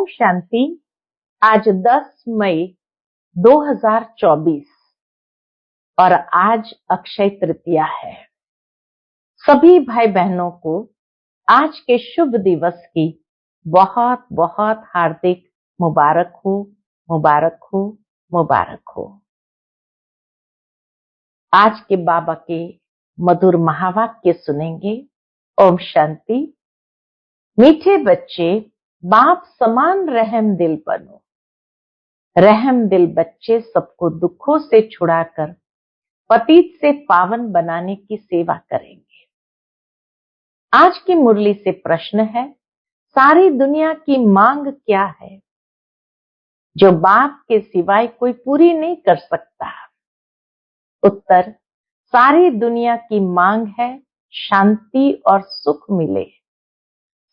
ओम शांति। आज 10 मई 2024 और आज अक्षय तृतीया है। सभी भाई बहनों को आज के शुभ दिवस की बहुत बहुत हार्दिक मुबारक हो, मुबारक हो, मुबारक हो। आज के बाबा के मधुर महावाक्य सुनेंगे। ओम शांति। मीठे बच्चे, बाप समान रहम दिल बनो। रहम दिल बच्चे सबको दुखों से छुड़ाकर पतित से पावन बनाने की सेवा करेंगे। आज की मुरली से प्रश्न है, सारी दुनिया की मांग क्या है जो बाप के सिवाय कोई पूरी नहीं कर सकता? उत्तर, सारी दुनिया की मांग है शांति और सुख मिले।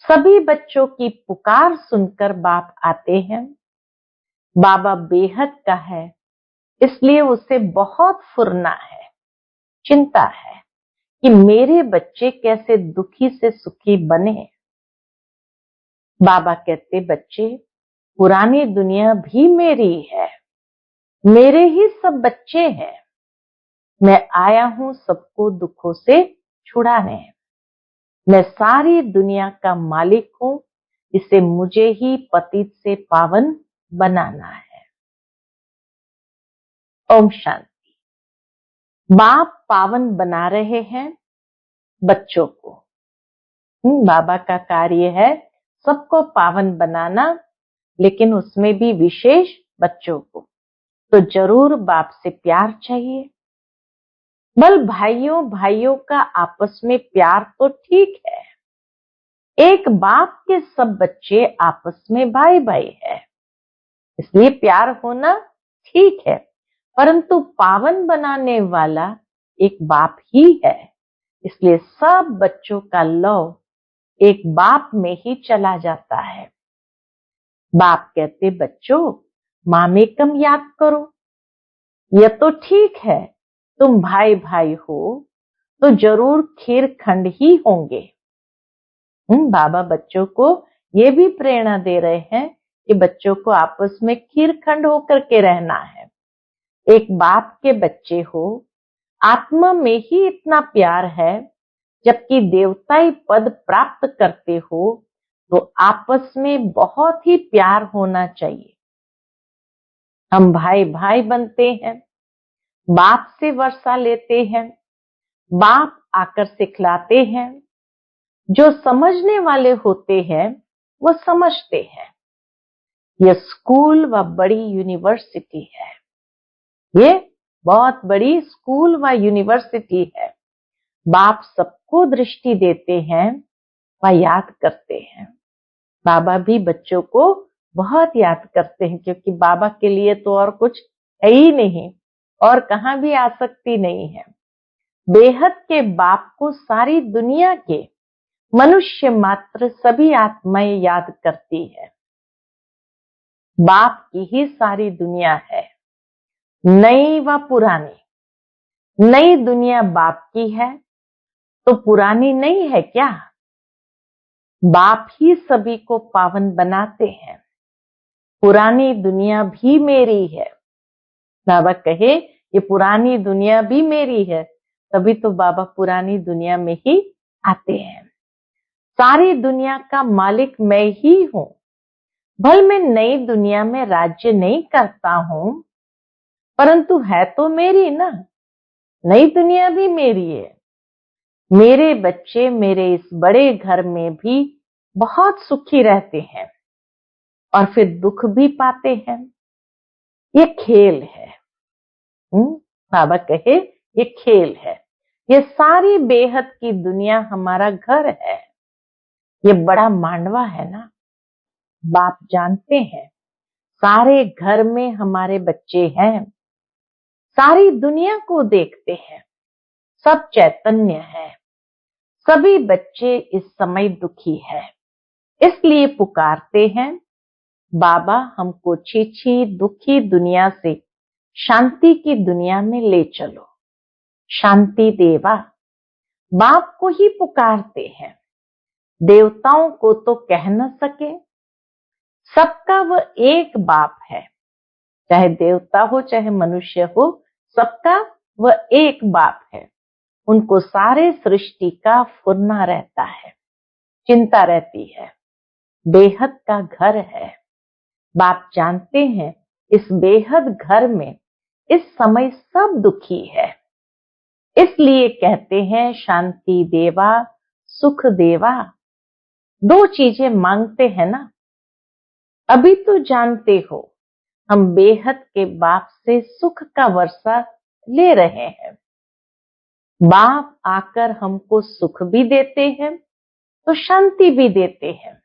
सभी बच्चों की पुकार सुनकर बाप आते हैं। बाबा बेहद का है, इसलिए उसे बहुत फुरना है, चिंता है कि मेरे बच्चे कैसे दुखी से सुखी बने। बाबा कहते, बच्चे, पुरानी दुनिया भी मेरी है, मेरे ही सब बच्चे हैं। मैं आया हूं सबको दुखों से छुड़ाने। मैं सारी दुनिया का मालिक हूं, इसे मुझे ही पतित से पावन बनाना है। ओम शांति। बाप पावन बना रहे हैं बच्चों को। बाबा का कार्य है सबको पावन बनाना, लेकिन उसमें भी विशेष बच्चों को। तो जरूर बाप से प्यार चाहिए। बल भाइयों भाइयों का आपस में प्यार तो ठीक है, एक बाप के सब बच्चे आपस में भाई भाई है, इसलिए प्यार होना ठीक है, परंतु पावन बनाने वाला एक बाप ही है, इसलिए सब बच्चों का लव एक बाप में ही चला जाता है। बाप कहते, बच्चों, मामेकम याद करो। यह तो ठीक है, तुम भाई भाई हो तो जरूर खीर खंड ही होंगे। बाबा बच्चों को ये भी प्रेरणा दे रहे हैं कि बच्चों को आपस में खीर खंड होकर के रहना है। एक बाप के बच्चे हो, आत्मा में ही इतना प्यार है, जबकि देवताई पद प्राप्त करते हो तो आपस में बहुत ही प्यार होना चाहिए। हम भाई भाई बनते हैं, बाप से वर्षा लेते हैं, बाप आकर सिखलाते हैं। जो समझने वाले होते हैं वो समझते हैं। यह स्कूल व बड़ी यूनिवर्सिटी है, ये बहुत बड़ी स्कूल व यूनिवर्सिटी है। बाप सबको दृष्टि देते हैं व याद करते हैं। बाबा भी बच्चों को बहुत याद करते हैं, क्योंकि बाबा के लिए तो और कुछ है ही नहीं, और कहां भी आसक्ति नहीं है। बेहद के बाप को सारी दुनिया के मनुष्य मात्र सभी आत्माएं याद करती है। बाप की ही सारी दुनिया है, नई व पुरानी। नई दुनिया बाप की है तो पुरानी नहीं है क्या? बाप ही सभी को पावन बनाते हैं। पुरानी दुनिया भी मेरी है। बाबा कहे ये पुरानी दुनिया भी मेरी है, तभी तो बाबा पुरानी दुनिया में ही आते हैं। सारी दुनिया का मालिक मैं ही हूं। भल मैं नई दुनिया में राज्य नहीं करता हूं, परंतु है तो मेरी ना। नई दुनिया भी मेरी है। मेरे बच्चे मेरे इस बड़े घर में भी बहुत सुखी रहते हैं और फिर दुख भी पाते हैं। ये खेल है। बाबा कहे ये खेल है। ये सारी बेहद की दुनिया हमारा घर है। ये बड़ा मांडवा है ना। बाप जानते हैं सारे घर में हमारे बच्चे हैं, सारी दुनिया को देखते हैं, सब चैतन्य है। सभी बच्चे इस समय दुखी है, इसलिए पुकारते हैं, बाबा हमको छी दुखी दुनिया से शांति की दुनिया में ले चलो। शांति देवा बाप को ही पुकारते हैं। देवताओं को तो कह न सके, सबका वह एक बाप है, चाहे देवता हो चाहे मनुष्य हो, सबका वह एक बाप है। उनको सारे सृष्टि का फुरना रहता है, चिंता रहती है, बेहद का घर है। बाप जानते हैं इस बेहद घर में इस समय सब दुखी है, इसलिए कहते हैं शांति देवा सुख देवा। दो चीजें मांगते हैं ना। अभी तो जानते हो हम बेहद के बाप से सुख का वर्षा ले रहे हैं। बाप आकर हमको सुख भी देते हैं तो शांति भी देते हैं,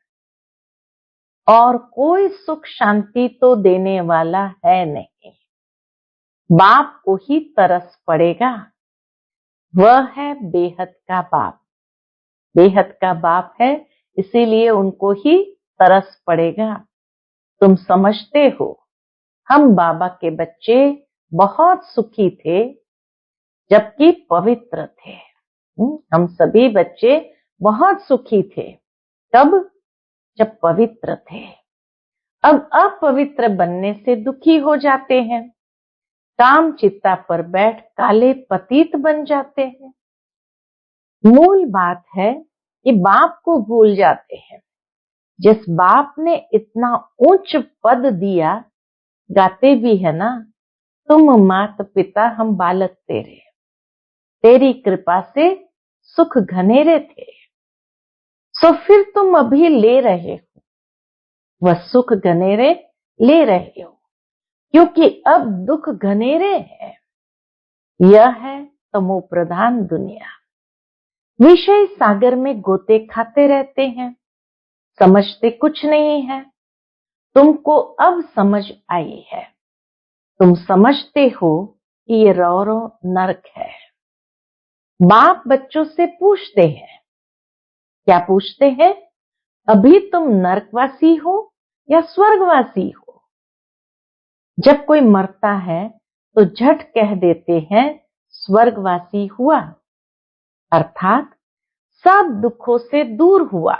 और कोई सुख शांति तो देने वाला है नहीं। बाप को ही तरस पड़ेगा, वह है बेहद का बाप। बेहद का बाप है, इसीलिए उनको ही तरस पड़ेगा। तुम समझते हो हम बाबा के बच्चे बहुत सुखी थे जबकि पवित्र थे। हम सभी बच्चे बहुत सुखी थे, तब जब पवित्र थे। अब अपवित्र बनने से दुखी हो जाते हैं, काम चित्ता पर बैठ काले पतित बन जाते हैं। मूल बात है कि बाप को भूल जाते हैं। जिस बाप ने इतना उच्च पद दिया, गाते भी है ना, तुम मात पिता हम बालक तेरे, तेरी कृपा से सुख घनेरे थे। सो फिर तुम अभी ले रहे हो, वह सुख घनेरे ले रहे हो, क्योंकि अब दुख घनेरे है। यह है तमो प्रधान दुनिया। विषय सागर में गोते खाते रहते हैं, समझते कुछ नहीं है। तुमको अब समझ आई है, तुम समझते हो कि ये रौरो नरक है। बाप बच्चों से पूछते हैं, क्या पूछते हैं? अभी तुम नरकवासी हो या स्वर्गवासी हो? जब कोई मरता है तो झट कह देते हैं स्वर्गवासी हुआ, अर्थात सब दुखों से दूर हुआ।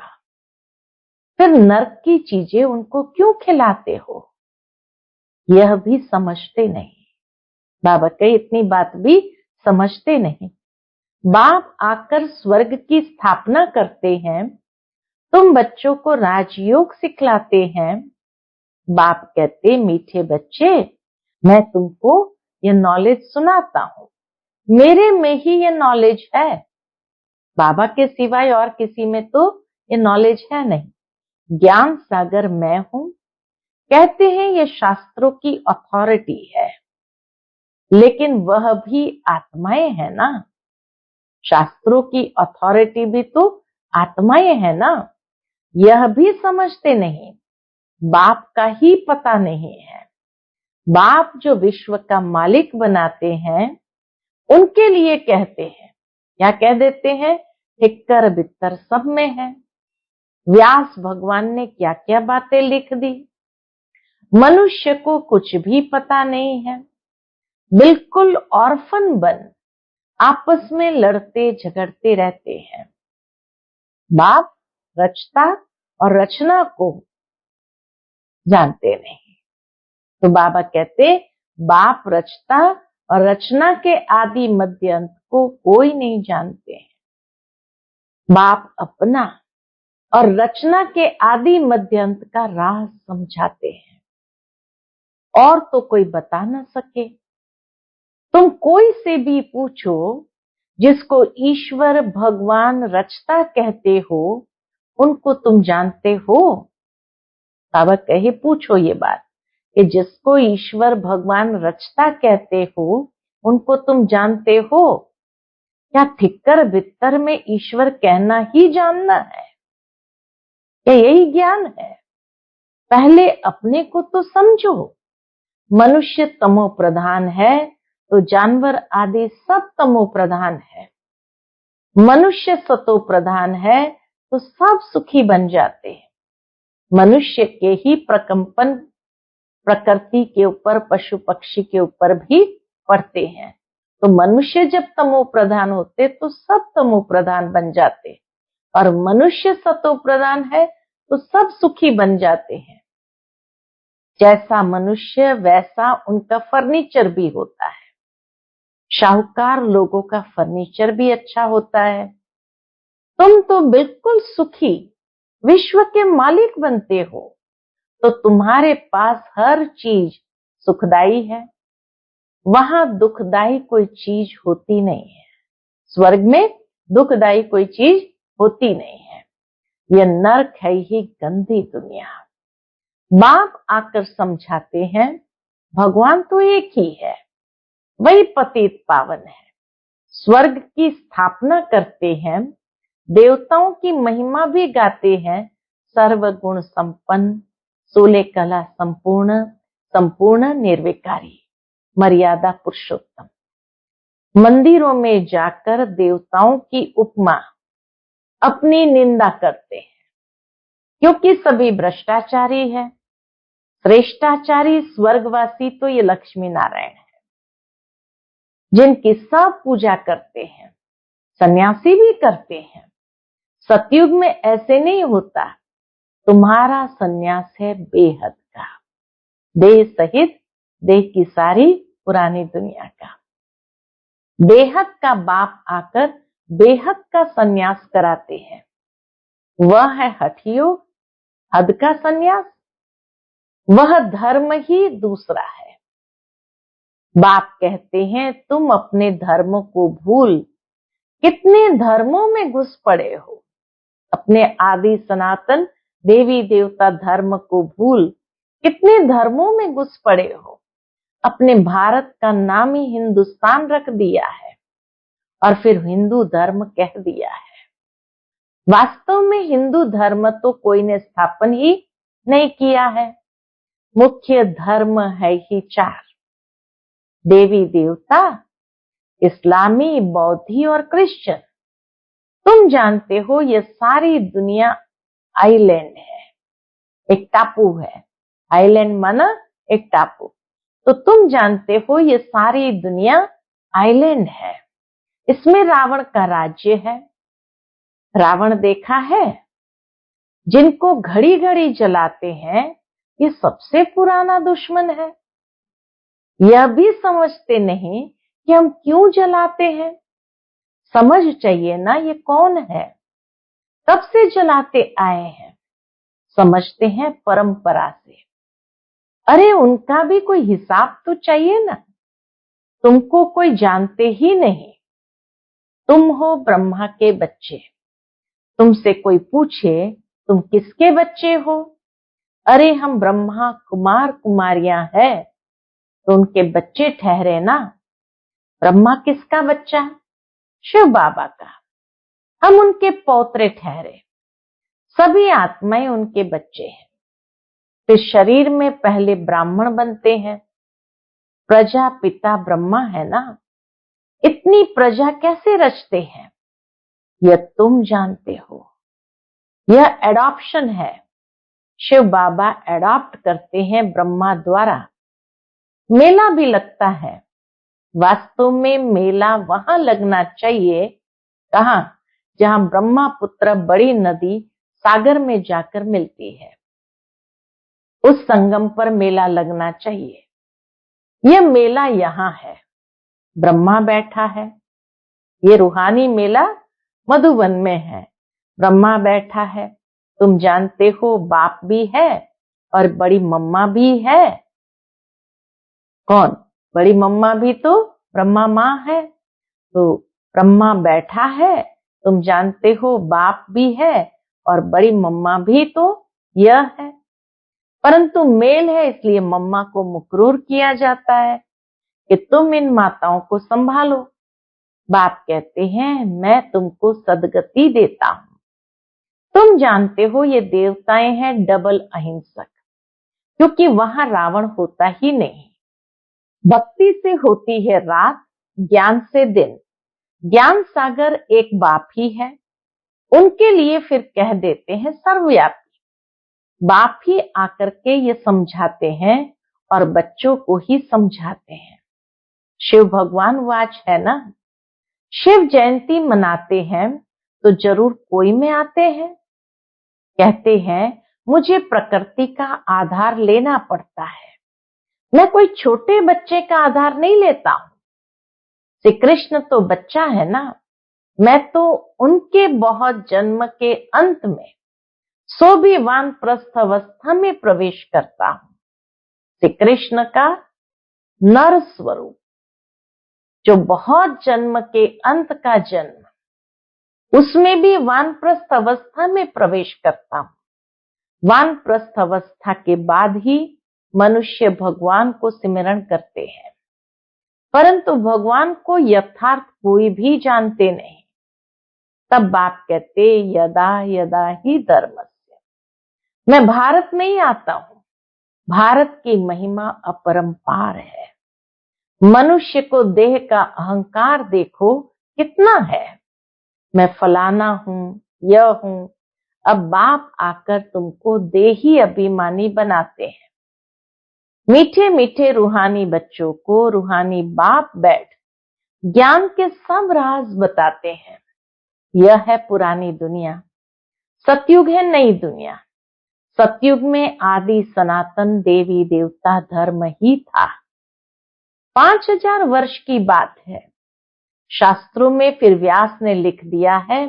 फिर नरक की चीजें उनको क्यों खिलाते हो? यह भी समझते नहीं। बाबा कई इतनी बात भी समझते नहीं। बाप आकर स्वर्ग की स्थापना करते हैं, तुम बच्चों को राजयोग सिखलाते हैं। बाप कहते मीठे बच्चे, मैं तुमको ये नॉलेज सुनाता हूं, मेरे में ही ये नॉलेज है, बाबा के सिवाय और किसी में तो ये नॉलेज है नहीं। ज्ञान सागर मैं हूं। कहते हैं ये शास्त्रों की अथॉरिटी है, लेकिन वह भी आत्माएं है ना। शास्त्रों की अथॉरिटी भी तो आत्माएं है ना। यह भी समझते नहीं, बाप का ही पता नहीं है। बाप जो विश्व का मालिक बनाते हैं, उनके लिए कहते हैं, या कह देते हैं ठिक्कर बित्तर सब में है। व्यास भगवान ने क्या क्या बातें लिख दी। मनुष्य को कुछ भी पता नहीं है, बिल्कुल ऑर्फन बन आपस में लड़ते झगड़ते रहते हैं। बाप रचता और रचना को जानते नहीं। तो बाबा कहते बाप रचता और रचना के आदि मध्य अंत को कोई नहीं जानते हैं। बाप अपना और रचना के आदि मध्य अंत का राज समझाते हैं, और तो कोई बता न सके। तुम कोई से भी पूछो जिसको ईश्वर भगवान रचता कहते हो, उनको तुम जानते हो? बाबा कहे पूछो ये बात कि जिसको ईश्वर भगवान रचता कहते हो, उनको तुम जानते हो? क्या ठिक्कर बित्तर में ईश्वर कहना ही जानना है? क्या यही ज्ञान है? पहले अपने को तो समझो। मनुष्य तमो प्रधान है तो जानवर आदि सब तमो प्रधान है। मनुष्य सतो प्रधान है तो सब सुखी बन जाते हैं। मनुष्य के ही प्रकंपन प्रकृति के ऊपर, पशु पक्षी के ऊपर भी पड़ते हैं। तो मनुष्य जब तमो प्रधान होते तो सब तमो प्रधान बन जाते, और मनुष्य सतो प्रधान है तो सब सुखी बन जाते हैं। जैसा मनुष्य वैसा उनका फर्नीचर भी होता है। शाहूकार लोगों का फर्नीचर भी अच्छा होता है। तुम तो बिल्कुल सुखी विश्व के मालिक बनते हो, तो तुम्हारे पास हर चीज सुखदाई है। वहां दुखदाई कोई चीज होती नहीं है। स्वर्ग में दुखदाई कोई चीज होती नहीं है। यह नरक है ही गंदी दुनिया। बाप आकर समझाते हैं भगवान तो एक ही है, वही पतित पावन है। स्वर्ग की स्थापना करते हैं, देवताओं की महिमा भी गाते हैं। सर्वगुण संपन्न, 16 कला संपूर्ण, संपूर्ण निर्विकारी, मर्यादा पुरुषोत्तम। मंदिरों में जाकर देवताओं की उपमा अपनी निंदा करते हैं, क्योंकि सभी भ्रष्टाचारी है। श्रेष्ठाचारी स्वर्गवासी तो ये लक्ष्मी नारायण है, जिनकी सब पूजा करते हैं, सन्यासी भी करते हैं। सतयुग में ऐसे नहीं होता। तुम्हारा सन्यास है बेहद का, देह सहित, देह की सारी पुरानी दुनिया का। बेहद का बाप आकर बेहद का सन्यास कराते हैं। वह है हठ योग, हद का सन्यास। वह धर्म ही दूसरा है। बाप कहते हैं तुम अपने धर्म को भूल कितने धर्मों में घुस पड़े हो। अपने आदि सनातन देवी देवता धर्म को भूल कितने धर्मों में घुस पड़े हो। अपने भारत का नाम ही हिंदुस्तान रख दिया है और फिर हिंदू धर्म कह दिया है। वास्तव में हिंदू धर्म तो कोई ने स्थापन ही नहीं किया है। मुख्य धर्म है ही 4, देवी देवता, इस्लामी, बौद्धि और क्रिश्चियन। तुम जानते हो ये सारी दुनिया आइलैंड है, एक टापू है। आइलैंड माना एक टापू। तो तुम जानते हो ये सारी दुनिया आइलैंड है। इसमें रावण का राज्य है। रावण देखा है, जिनको घड़ी घड़ी जलाते हैं, ये सबसे पुराना दुश्मन है। यह भी समझते नहीं कि हम क्यों जलाते हैं। समझ चाहिए ना ये कौन है, कब से जलाते आए हैं। समझते हैं परंपरा से। अरे उनका भी कोई हिसाब तो चाहिए ना। तुमको कोई जानते ही नहीं। तुम हो ब्रह्मा के बच्चे। तुमसे कोई पूछे तुम किसके बच्चे हो, अरे हम ब्रह्मा कुमार कुमारियां हैं, तो उनके बच्चे ठहरे ना। ब्रह्मा किसका बच्चा? शिव बाबा का। हम उनके पौत्रे ठहरे। सभी आत्माएं उनके बच्चे हैं। फिर शरीर में पहले ब्राह्मण बनते हैं। प्रजा पिता ब्रह्मा है ना। इतनी प्रजा कैसे रचते हैं, यह तुम जानते हो। यह एडॉप्शन है। शिव बाबा एडॉप्ट करते हैं ब्रह्मा द्वारा। मेला भी लगता है। वास्तव में मेला वहां लगना चाहिए, कहां? जहां ब्रह्मपुत्र बड़ी नदी सागर में जाकर मिलती है, उस संगम पर मेला लगना चाहिए। यह मेला यहाँ है। ब्रह्मा बैठा है। ये रूहानी मेला मधुबन में है। ब्रह्मा बैठा है। तुम जानते हो बाप भी है और बड़ी मम्मा भी है। कौन? बड़ी मम्मा भी तो ब्रह्मा माँ है। तो ब्रह्मा बैठा है। तुम जानते हो बाप भी है और बड़ी मम्मा भी तो यह है। परंतु मेल है, इसलिए मम्मा को मुकरूर किया जाता है कि तुम इन माताओं को संभालो। बाप कहते हैं मैं तुमको सदगति देता हूं। तुम जानते हो ये देवताएं हैं डबल अहिंसक, क्योंकि वहां रावण होता ही नहीं। भक्ति से होती है रात, ज्ञान से दिन। ज्ञान सागर एक बाप ही है। उनके लिए फिर कह देते हैं सर्वव्यापी। बाप ही आकर के ये समझाते हैं और बच्चों को ही समझाते हैं। शिव भगवान वाच है ना। शिव जयंती मनाते हैं तो जरूर कोई में आते हैं। कहते हैं मुझे प्रकृति का आधार लेना पड़ता है। मैं कोई छोटे बच्चे का आधार नहीं लेता हूं। श्री कृष्ण तो बच्चा है ना, मैं तो उनके बहुत जन्म के अंत में सो भी वानप्रस्थ अवस्था में प्रवेश करता हूं। श्री कृष्ण का नर स्वरूप, जो बहुत जन्म के अंत का जन्म, उसमें भी वानप्रस्थ अवस्था में प्रवेश करता हूं। वानप्रस्थ अवस्था के बाद ही मनुष्य भगवान को सिमरण करते हैं, परंतु भगवान को यथार्थ कोई भी जानते नहीं। तब बाप कहते यदा यदा ही धर्मस्य। मैं भारत में ही आता हूं। भारत की महिमा अपरंपार है। मनुष्य को देह का अहंकार देखो कितना है। मैं फलाना हूं, यह हूं। अब बाप आकर तुमको देही अभिमानी बनाते हैं। मीठे मीठे रूहानी बच्चों को रूहानी बाप बैठ ज्ञान के सब राज बताते हैं। यह है पुरानी दुनिया, सतयुग है नई दुनिया। सतयुग में आदि सनातन देवी देवता धर्म ही था। 5000 वर्ष की बात है। शास्त्रों में फिर व्यास ने लिख दिया है,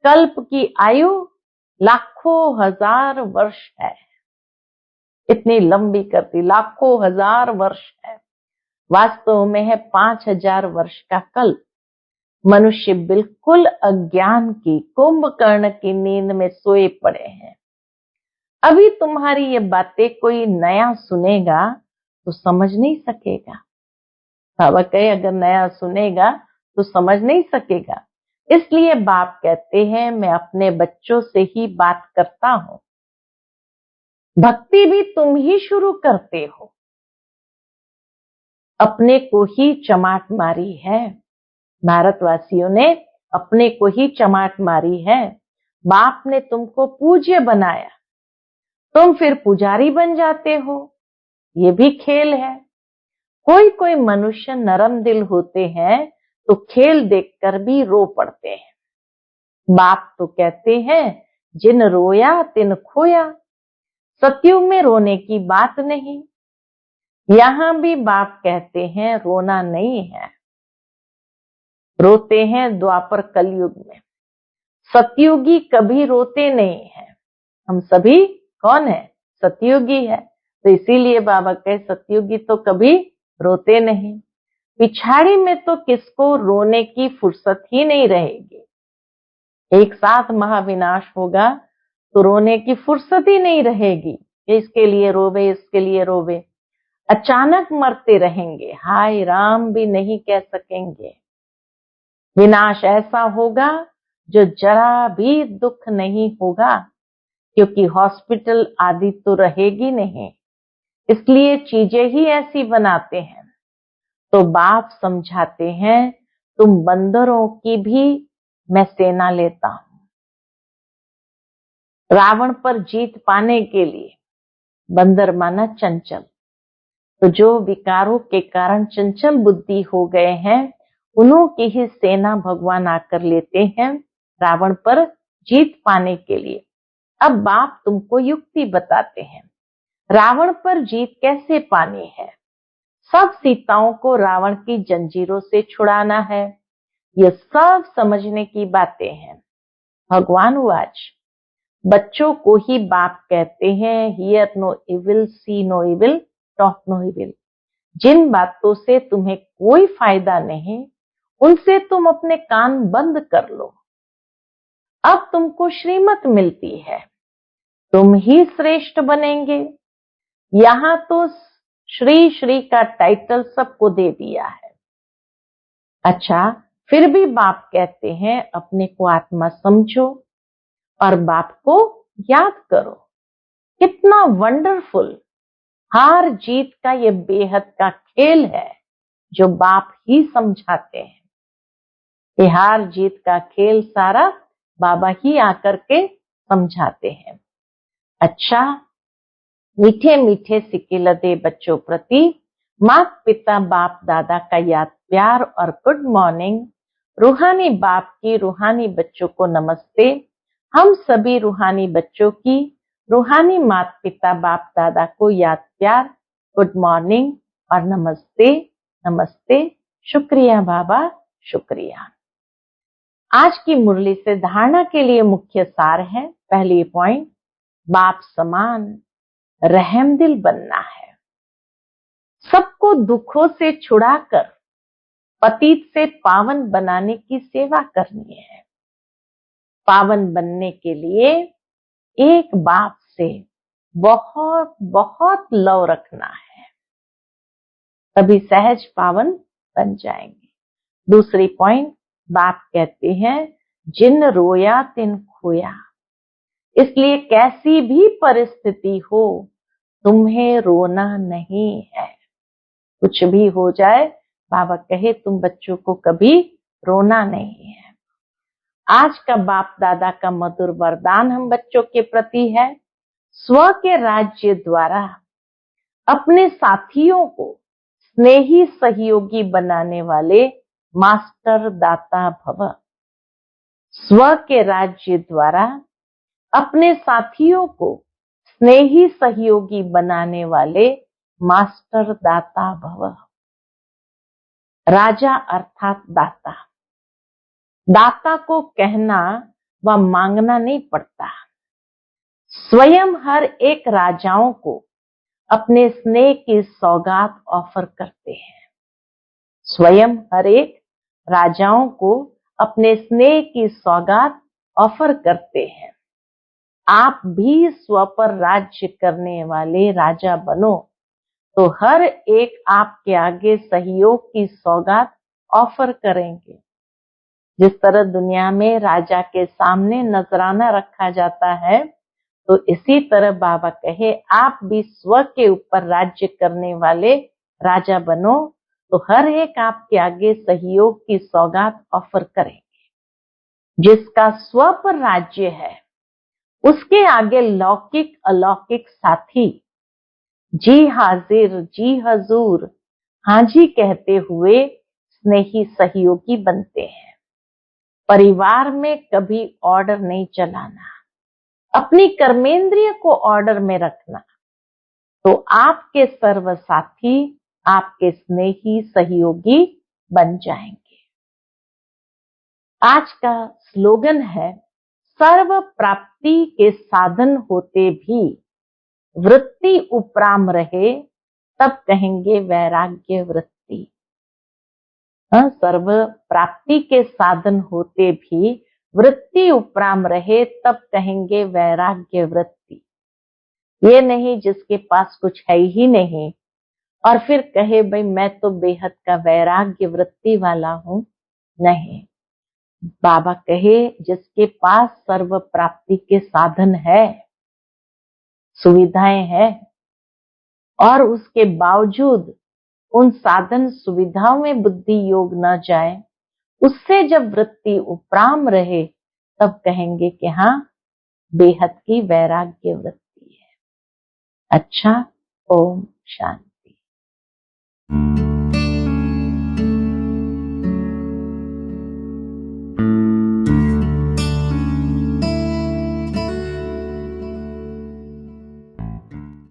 कल्प की आयु लाखों हजार वर्ष है। इतनी लंबी करती, लाखों हजार वर्ष है। वास्तव में है 5000 वर्ष का कल्प। मनुष्य बिल्कुल अज्ञान की कुंभकर्ण की नींद में सोए पड़े हैं। अभी तुम्हारी ये बातें कोई नया सुनेगा तो समझ नहीं सकेगा। बाबा कहे अगर नया सुनेगा तो समझ नहीं सकेगा। इसलिए बाप कहते हैं मैं अपने बच्चों से ही बात करता हूं। भक्ति भी तुम ही शुरू करते हो। अपने को ही चमाट मारी है। भारतवासियों ने अपने को ही चमाट मारी है। बाप ने तुमको पूज्य बनाया, तुम फिर पुजारी बन जाते हो। ये भी खेल है। कोई कोई मनुष्य नरम दिल होते हैं तो खेल देखकर भी रो पड़ते हैं। बाप तो कहते हैं जिन रोया तिन खोया। सतयुग में रोने की बात नहीं। यहां भी बाप कहते हैं रोना नहीं है। रोते हैं द्वापर कलयुग में। सतयुगी कभी रोते नहीं है। हम सभी कौन है? सतयुगी है। तो इसीलिए बाबा कहे सतयुगी तो कभी रोते नहीं। पिछाड़ी में तो किसको रोने की फुर्सत ही नहीं रहेगी। एक साथ महाविनाश होगा तो रोने की फुर्सत ही नहीं रहेगी। इसके लिए रोवे, इसके लिए रोवे। अचानक मरते रहेंगे, हाय राम भी नहीं कह सकेंगे। विनाश ऐसा होगा जो जरा भी दुख नहीं होगा, क्योंकि हॉस्पिटल आदि तो रहेगी नहीं। इसलिए चीजें ही ऐसी बनाते हैं। तो बाप समझाते हैं तुम बंदरों की भी मैं सेना लेता हूं। रावण पर जीत पाने के लिए बंदर माना चंचल, तो जो विकारों के कारण चंचल बुद्धि हो गए हैं उन्हों की ही सेना भगवान आकर लेते हैं रावण पर जीत पाने के लिए। अब बाप तुमको युक्ति बताते हैं रावण पर जीत कैसे पानी है। सब सीताओं को रावण की जंजीरों से छुड़ाना है। ये सब समझने की बातें हैं। भगवान वाच बच्चों को ही बाप कहते हैं hear no evil, see no evil, talk no evil. जिन बातों से तुम्हें कोई फायदा नहीं उनसे तुम अपने कान बंद कर लो। अब तुमको श्रीमत मिलती है, तुम ही श्रेष्ठ बनेंगे। यहां तो श्री श्री का टाइटल सबको दे दिया है। अच्छा, फिर भी बाप कहते हैं अपने को आत्मा समझो और बाप को याद करो। कितना वंडरफुल हार जीत का ये बेहद का खेल है जो बाप ही समझाते हैं। ये हार जीत का खेल सारा बाबा ही आकर के समझाते हैं। अच्छा, मीठे मीठे सिकिलदे बच्चों प्रति माता पिता बाप दादा का याद प्यार और गुड मॉर्निंग। रूहानी बाप की रूहानी बच्चों को नमस्ते। हम सभी रूहानी बच्चों की रूहानी माता पिता बाप दादा को याद प्यार, गुड मॉर्निंग और नमस्ते। नमस्ते, शुक्रिया बाबा, शुक्रिया। आज की मुरली से धारणा के लिए मुख्य सार है। पहली पॉइंट, बाप समान रहमदिल बनना है। सबको दुखों से छुड़ाकर पतित से पावन बनाने की सेवा करनी है। पावन बनने के लिए एक बाप से बहुत बहुत लव रखना है, तभी सहज पावन बन जाएंगे। दूसरी पॉइंट, बाप कहते हैं जिन रोया तिन खोया। इसलिए कैसी भी परिस्थिति हो तुम्हें रोना नहीं है। कुछ भी हो जाए, बाबा कहे तुम बच्चों को कभी रोना नहीं है। आज का बाप दादा का मधुर वरदान हम बच्चों के प्रति है, स्व के राज्य द्वारा अपने साथियों को स्नेही सहयोगी बनाने वाले मास्टर दाता भव। स्व के राज्य द्वारा अपने साथियों को स्नेही सहयोगी बनाने वाले मास्टर दाता भव। राजा अर्थात दाता। दाता को कहना व मांगना नहीं पड़ता। स्वयं हर एक राजाओं को अपने स्नेह की सौगात ऑफर करते हैं। स्वयं हर एक राजाओं को अपने स्नेह की सौगात ऑफर करते हैं। आप भी स्व पर राज्य करने वाले राजा बनो तो हर एक आपके आगे सहयोग की सौगात ऑफर करेंगे। जिस तरह दुनिया में राजा के सामने नजराना रखा जाता है, तो इसी तरह बाबा कहे आप भी स्व के ऊपर राज्य करने वाले राजा बनो तो हर एक आपके आगे सहयोग की सौगात ऑफर करेंगे। जिसका स्व पर राज्य है उसके आगे लौकिक अलौकिक साथी जी हाजिर जी हजूर हाँ जी कहते हुए स्नेही सहयोगी बनते हैं। परिवार में कभी ऑर्डर नहीं चलाना, अपनी कर्मेंद्रिय को ऑर्डर में रखना, तो आपके सर्व साथी आपके स्नेही सहयोगी बन जाएंगे। आज का स्लोगन है, सर्व प्राप्ति के साधन होते भी वृत्ति उपराम रहे तब कहेंगे वैराग्य वृत्ति। सर्व प्राप्ति के साधन होते भी वृत्ति उपराम रहे तब कहेंगे वैराग्य वृत्ति। ये नहीं जिसके पास कुछ है ही नहीं और फिर कहे भाई मैं तो बेहद का वैराग्य वृत्ति वाला हूं। नहीं, बाबा कहे जिसके पास सर्व प्राप्ति के साधन है, सुविधाएं हैं, और उसके बावजूद उन साधन सुविधाओं में बुद्धि योग न जाए, उससे जब वृत्ति उपराम रहे तब कहेंगे कि हाँ बेहद की वैराग्य वृत्ति है। अच्छा, ओम शांति।